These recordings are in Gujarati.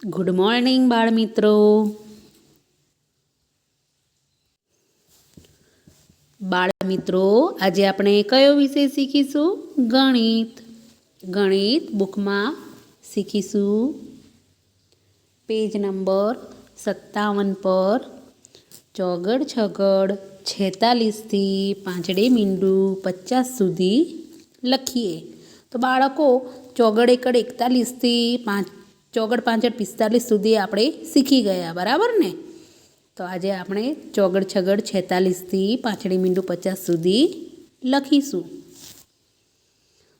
ગુડ મોર્નિંગ બાળમિત્રો. બાળમિત્રો, આજે આપણે કયો વિષય શીખીશું? ગણિત. ગણિત બુકમાં શીખીશું પેજ નંબર 57 પર ચોગડ છગડ 46થી પાંચડે મીંડું 50 સુધી લખીએ. તો બાળકો, ચોગડ એકડ 41થી ચોગડ પાંચડ 45 સુધી આપણે શીખી ગયા, બરાબર ને? તો આજે આપણે ચોગડ છગડ 46થી પાંચડે મીંડું 50 સુધી લખીશું.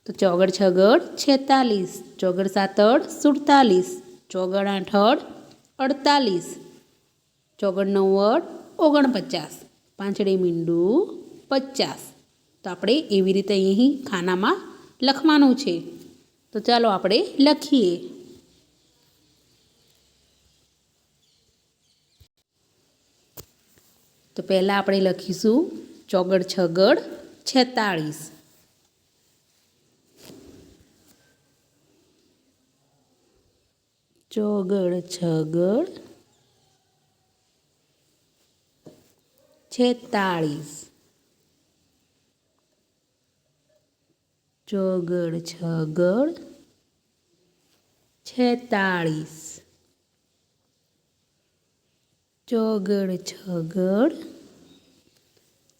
તો ચોગડ છગડ 46, ચોગડ સાતડ 47, ચોગડ આઠડ 48, ચોગડ નવ્વડ 49, પાંચડે મીંડું 50. તો આપણે એવી રીતે અહીં ખાનામાં લખવાનું છે. તો ચાલો આપણે લખીએ. તો પહેલાં આપણે લખીશું ચોગડ છગડ 46. ચોગડ છગડ 46. ચોગડ છગડ 46. ચોગડ છગડ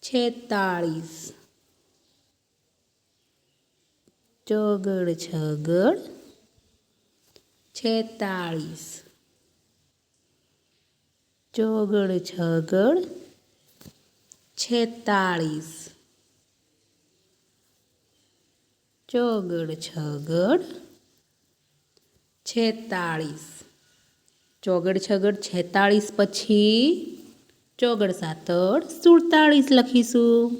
46. ચોગડ છગડ 46. ચોગડ છગડ 46. ચોગડ છગડ 46. ચોગડ છગડ 46 પછી ચોગડ સાતડ 47 લખીશું.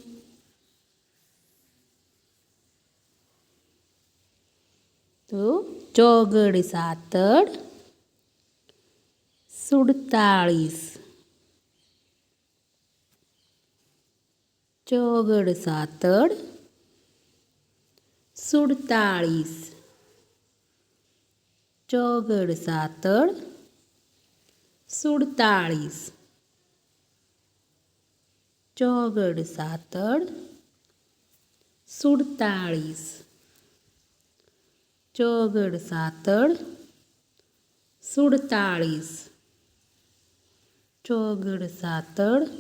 તો ચોગડ સાતડ 47. ચોગડ સાતડ 47. ચોગડ સાતડ 47. ચોગડ સાતડ 47. ચોગડ સાતડ 47. ચોગડ સાતડ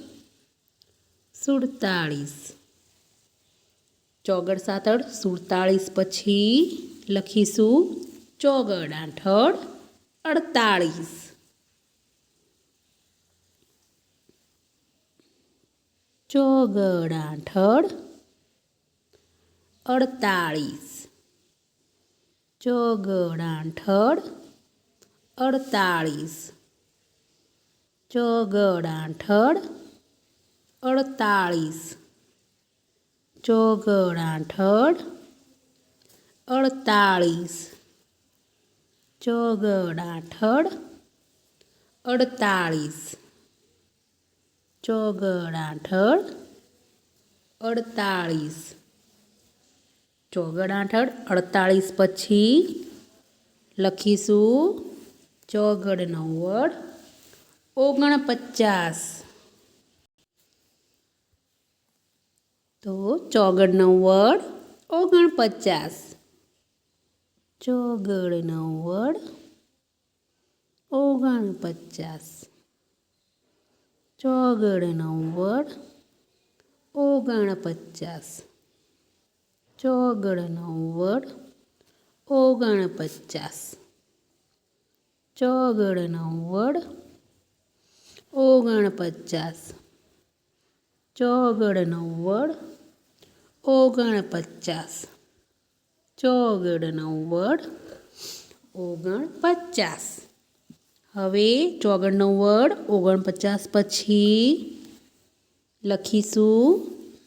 47. ચોગડ સાતડ 47 પછી લખીશું ચોગડ આઠડ 48. ચોગડ આઠડ 48. ચોગડ આઠડ 48. ચોગડ આઠડ 48. ચોગડ આઠડ 48. ચોગડ આઠડ 48. ચોગડ આઠડ 48. ચોગડ આઠડ 48 પછી લખીશું ચોગડ નવ્વડ 49. તો ચોગડ નવ્વડ 49. ચોગડ નવ્વડ 49. ચોગડ નવ્વડ 49. ચોગડ નવ્વડ 49. ચોગડ નવ્વડ 49. ચોગડ નવ્વડ 49. ચોગડ નવ્વડ 49. હવે ચોગડ નવ્વડ 49 પછી લખીશું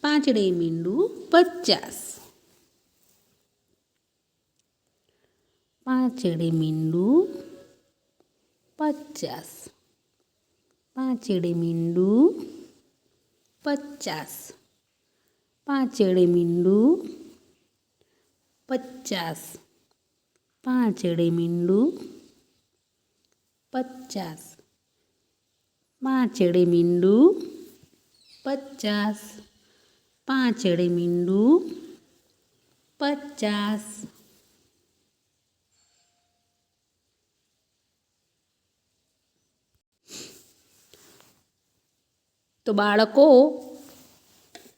પાંચડે મીંડું 50. પાંચડે મીંડું 50. પાંચડે મીંડું 50. પાંચડે મીંડું 50. પાંચડે મીંડું 50. પાંચડે મીંડું 50. પાંચડે મીંડું 50. તો બાળકો,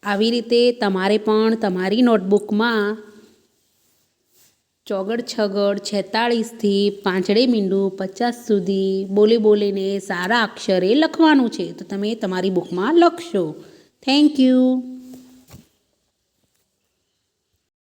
આવી રીતે તમારે પણ તમારી નોટબુકમાં ચોગડ છગડ 46થી પાંચડે મીંડું 50 સુધી બોલીને સારા અક્ષરે લખવાનું છે. તો તમે તમારી બુકમાં લખશો. Thank you.